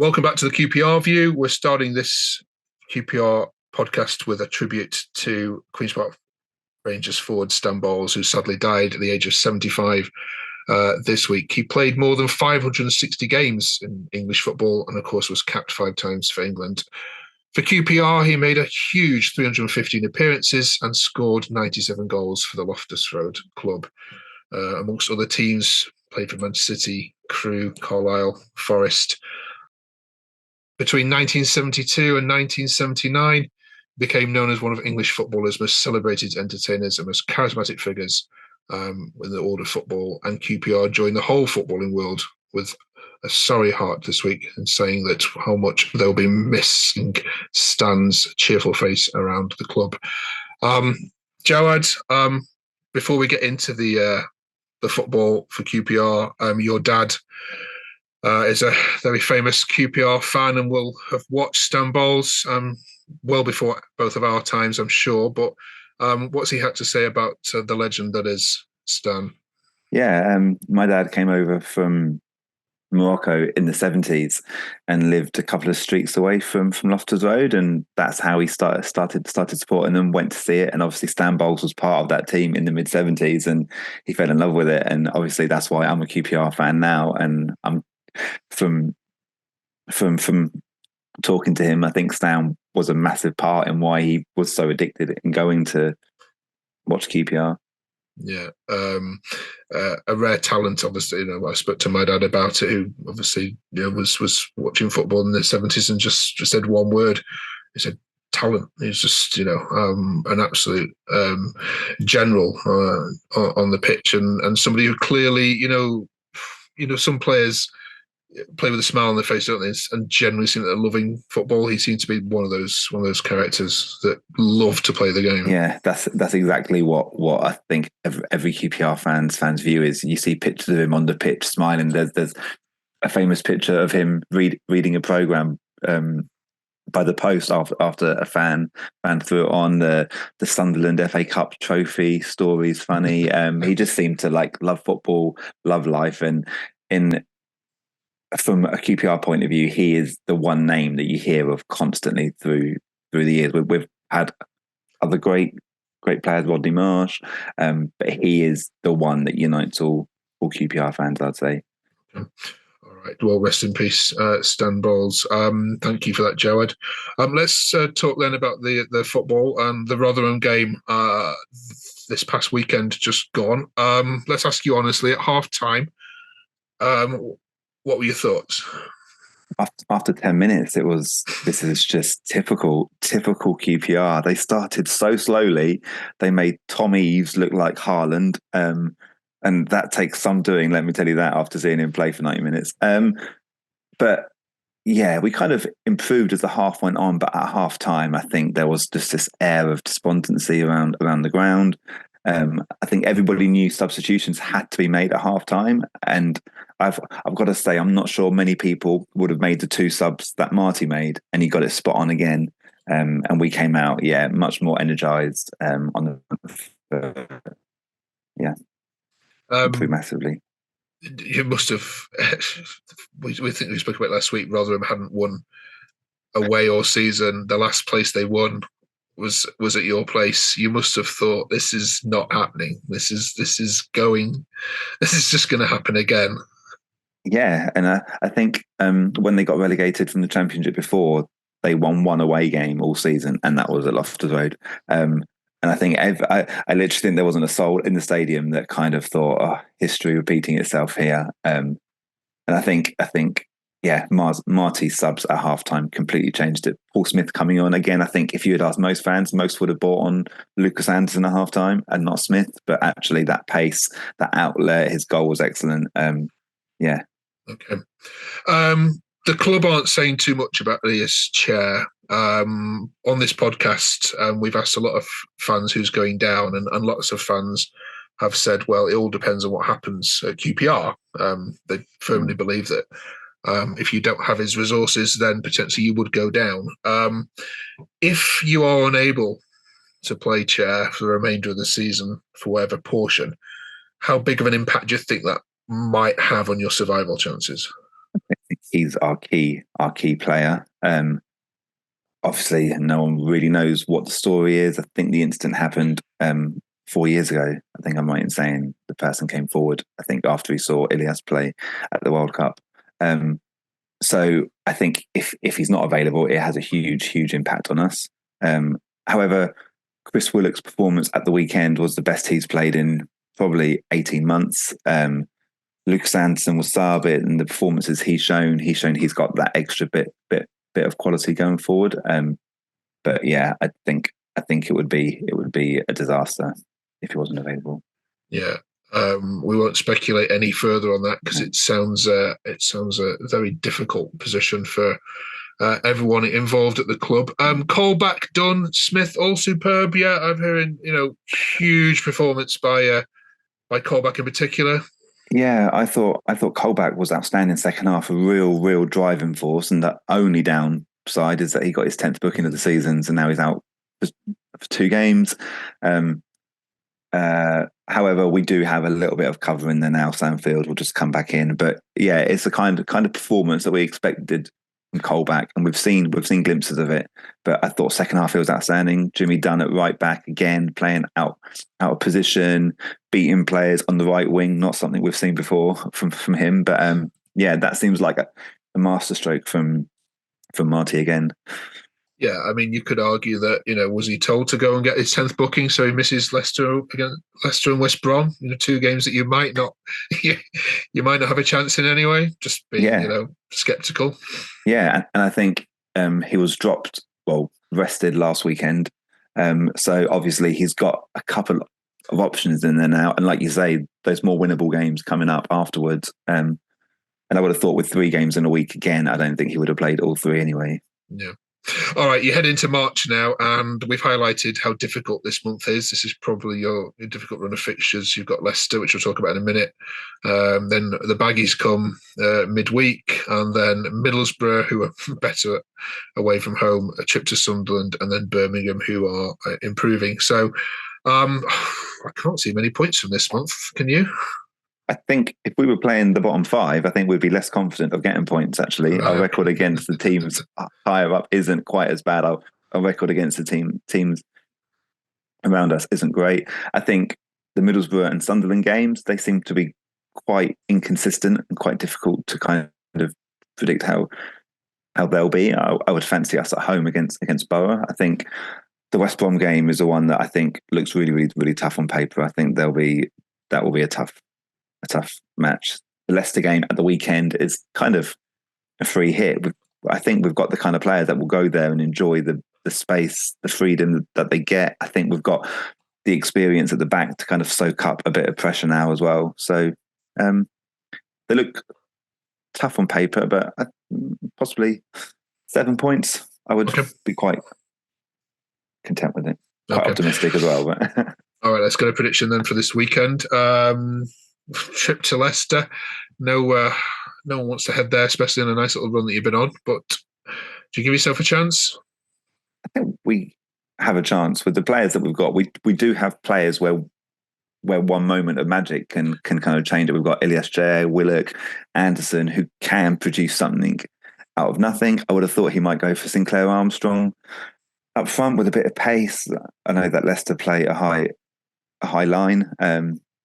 Welcome back to the QPR View. We're starting this QPR podcast with a tribute to Queen's Park Rangers forward Stan Bowles, who sadly died at the age of 75 this week. He played more than 560 games in English football and, of course, was capped 5 times for England. For QPR, he made a huge 315 appearances and scored 97 goals for the Loftus Road club. Amongst other teams, played for Manchester City, Crewe, Carlisle, Forest. Between 1972 and 1979, became known as one of English football's most celebrated entertainers and most charismatic figures in the world of football. And QPR joined the whole footballing world with a sorry heart this week and saying that how much they'll be missing Stan's cheerful face around the club. Jawad, before we get into the football for QPR, your dad is a very famous QPR fan and will have watched Stan Bowles well before both of our times, I'm sure. But what's he had to say about the legend that is Stan? Yeah, my dad came over from Morocco in the 70s and lived a couple of streets away from Loftus Road, and that's how he started supporting them, went to see it, and obviously Stan Bowles was part of that team in the mid 70s, and he fell in love with it, and obviously that's why I'm a QPR fan now, and I'm from talking to him, I think Stan was a massive part in why he was so addicted in going to watch QPR. Yeah, a rare talent. Obviously, I spoke to my dad about it, who obviously was watching football in the 70s and just said one word. He said talent. He's just an absolute general on the pitch and somebody who clearly some players play with a smile on their face, don't they? And generally seem that they're loving football. He seems to be one of those characters that love to play the game. Yeah, that's exactly what I think every QPR fans view is. You see pictures of him on the pitch smiling. There's a famous picture of him reading a programme by the post after a fan threw it on. The Sunderland FA Cup trophy story's funny. He just seemed to love football, love life, and from a QPR point of view, he is the one name that you hear of constantly through the years. We've had other great players, Rodney Marsh, but he is the one that unites all QPR fans, I'd say. All right. Well, rest in peace, Stan Bowles. Thank you for that, Jawad. Let's talk then about the football and the Rotherham game this past weekend just gone. Let's ask you honestly, at half-time, what were your thoughts? After 10 minutes, this is just typical QPR. They started so slowly. They made Tom Eaves look like Haaland. And that takes some doing, let me tell you that, after seeing him play for 90 minutes. But yeah, we kind of improved as the half went on. But at half time, I think there was just this air of despondency around the ground. I think everybody knew substitutions had to be made at half time, and I've got to say I'm not sure many people would have made the 2 subs that Marty made, and he got it spot on again. And we came out, much more energised on the improved massively. You must have. We think we spoke about last week. Rotherham hadn't won away all season. The last place they won was at your place. You must have thought, this is not happening. This is just going to happen again. Yeah, and I think when they got relegated from the Championship before, they won 1 away game all season, and that was at Loftus Road. And I think I literally think there wasn't a soul in the stadium that kind of thought, oh, history repeating itself here. And I think Marty's subs at halftime completely changed it. Paul Smith coming on again. I think if you had asked most fans, most would have bought on Lucas Anderson at halftime and not Smith. But actually, that pace, that outlet, his goal was excellent. Yeah. Okay. The club aren't saying too much about Ilias Chair. On this podcast, we've asked a lot of fans who's going down, and lots of fans have said, well, it all depends on what happens at QPR. They firmly believe that if you don't have his resources, then potentially you would go down. If you are unable to play Chair for the remainder of the season for whatever portion, how big of an impact do you think that might have on your survival chances? he's our key player. Obviously, no one really knows what the story is. I think the incident happened 4 years ago. I think I'm right in saying the person came forward, I think, after he saw Ilias play at the World Cup. So I think if he's not available, it has a huge impact on us. However, Chris Willock's performance at the weekend was the best he's played in probably 18 months. Lucas Anderson was sub it, and the performances he's shown he's got that extra bit of quality going forward. But yeah, I think it would be a disaster if he wasn't available. Yeah. We won't speculate any further on that because it sounds a very difficult position for everyone involved at the club. Colback, Dunn, Smith, all superb. Yeah, I'm hearing huge performance by Colback in particular. Yeah, I thought Colback was outstanding second half, a real driving force, and the only downside is that he got his 10th booking of the season, and now he's out for 2 games. However, we do have a little bit of cover in there now. Sanfield will just come back in, but yeah, it's the kind of performance that we expected from Colback, and we've seen glimpses of it. But I thought second half he was outstanding. Jimmy Dunn at right back again, playing out of position, beating players on the right wing, not something we've seen before from him. But yeah, that seems like a masterstroke from Marty again. Yeah, I mean, you could argue that was he told to go and get his 10th booking, so he misses Leicester and West Brom, 2 games that you might not have a chance in anyway. Just being skeptical. Yeah, and I think he was rested last weekend, so obviously he's got a couple of options in there now, and like you say, there's more winnable games coming up afterwards. And I would have thought with 3 games in a week again, I don't think he would have played all 3 anyway. Yeah. All right, you head into March now, and we've highlighted how difficult this month is. This is probably your difficult run of fixtures. You've got Leicester, which we'll talk about in a minute. Then the baggies come midweek, and then Middlesbrough, who are better away from home, a trip to Sunderland, and then Birmingham, who are improving. So I can't see many points from this month. Can you? I think if we were playing the bottom 5, I think we'd be less confident of getting points, actually. Right. Our record against the teams higher up isn't quite as bad. Our record against the teams around us isn't great. I think the Middlesbrough and Sunderland games, they seem to be quite inconsistent and quite difficult to kind of predict how they'll be. I would fancy us at home against Borough. I think the West Brom game is the one that I think looks really tough on paper. I think that will be a tough match. The Leicester game at the weekend is kind of a free hit. I think we've got the kind of players that will go there and enjoy the space, the freedom that they get. I think we've got the experience at the back to kind of soak up a bit of pressure now as well. So they look tough on paper, but possibly 7 points. I would be quite content with it. Quite optimistic as well. But all right, let's get a prediction then for this weekend. Trip to Leicester. No one wants to head there, especially in a nice little run that you've been on. But do you give yourself a chance? I think we have a chance with the players that we've got. We do have players where one moment of magic can kind of change it. We've got Ilias Chair, Willock, Anderson, who can produce something out of nothing. I would have thought he might go for Sinclair Armstrong up front with a bit of pace. I know that Leicester play a high line.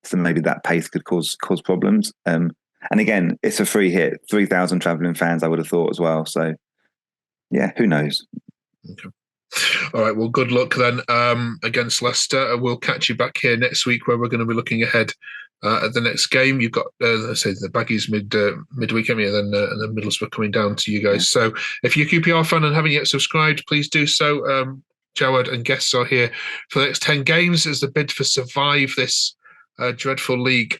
So maybe that pace could cause problems. And again, it's a free hit. 3,000 travelling fans, I would have thought as well. So, yeah, who knows? Okay. All right. Well, good luck then against Leicester. We'll catch you back here next week where we're going to be looking ahead at the next game. You've got, let's say, the baggies midweek, and then Middlesbrough coming down to you guys. Yeah. So if you're a QPR fan and haven't yet subscribed, please do so. Jawad and guests are here for the next 10 games as the bid for survive this dreadful league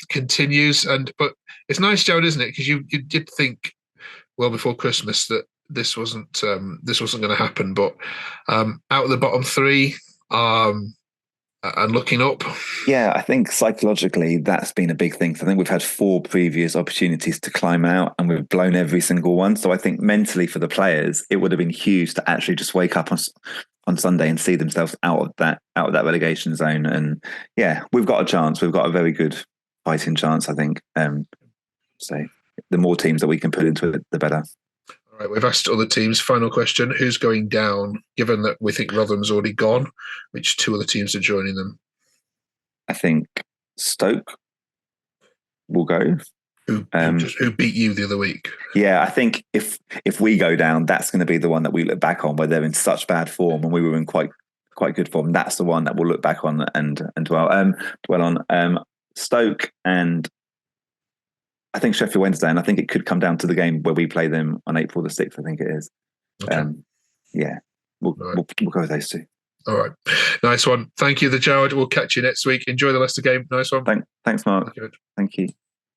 continues. But it's nice, Jawad, isn't it? Because you did think well before Christmas that this wasn't going to happen. But out of the bottom 3 and looking up. Yeah, I think psychologically that's been a big thing. I think we've had 4 previous opportunities to climb out and we've blown every single one. So I think mentally for the players, it would have been huge to actually just wake up on Sunday and see themselves out of that relegation zone. And yeah, we've got a chance. We've got a very good fighting chance, I think. So the more teams that we can put into it, the better. All right, we've asked other teams. Final question: who's going down? Given that we think Rotherham's already gone, which two other teams are joining them? I think Stoke will go. Who beat you the other week? Yeah, I think if we go down, that's going to be the one that we look back on, where they're in such bad form and we were in quite good form. That's the one that we'll look back on and dwell on. Stoke and I think Sheffield Wednesday, and I think it could come down to the game where we play them on April the 6th. I think it is. Okay. We'll go with those two. All right, nice one. Thank you, the Jared. We'll catch you next week. Enjoy the Leicester game. Nice one. Thanks, Mark. Thank you.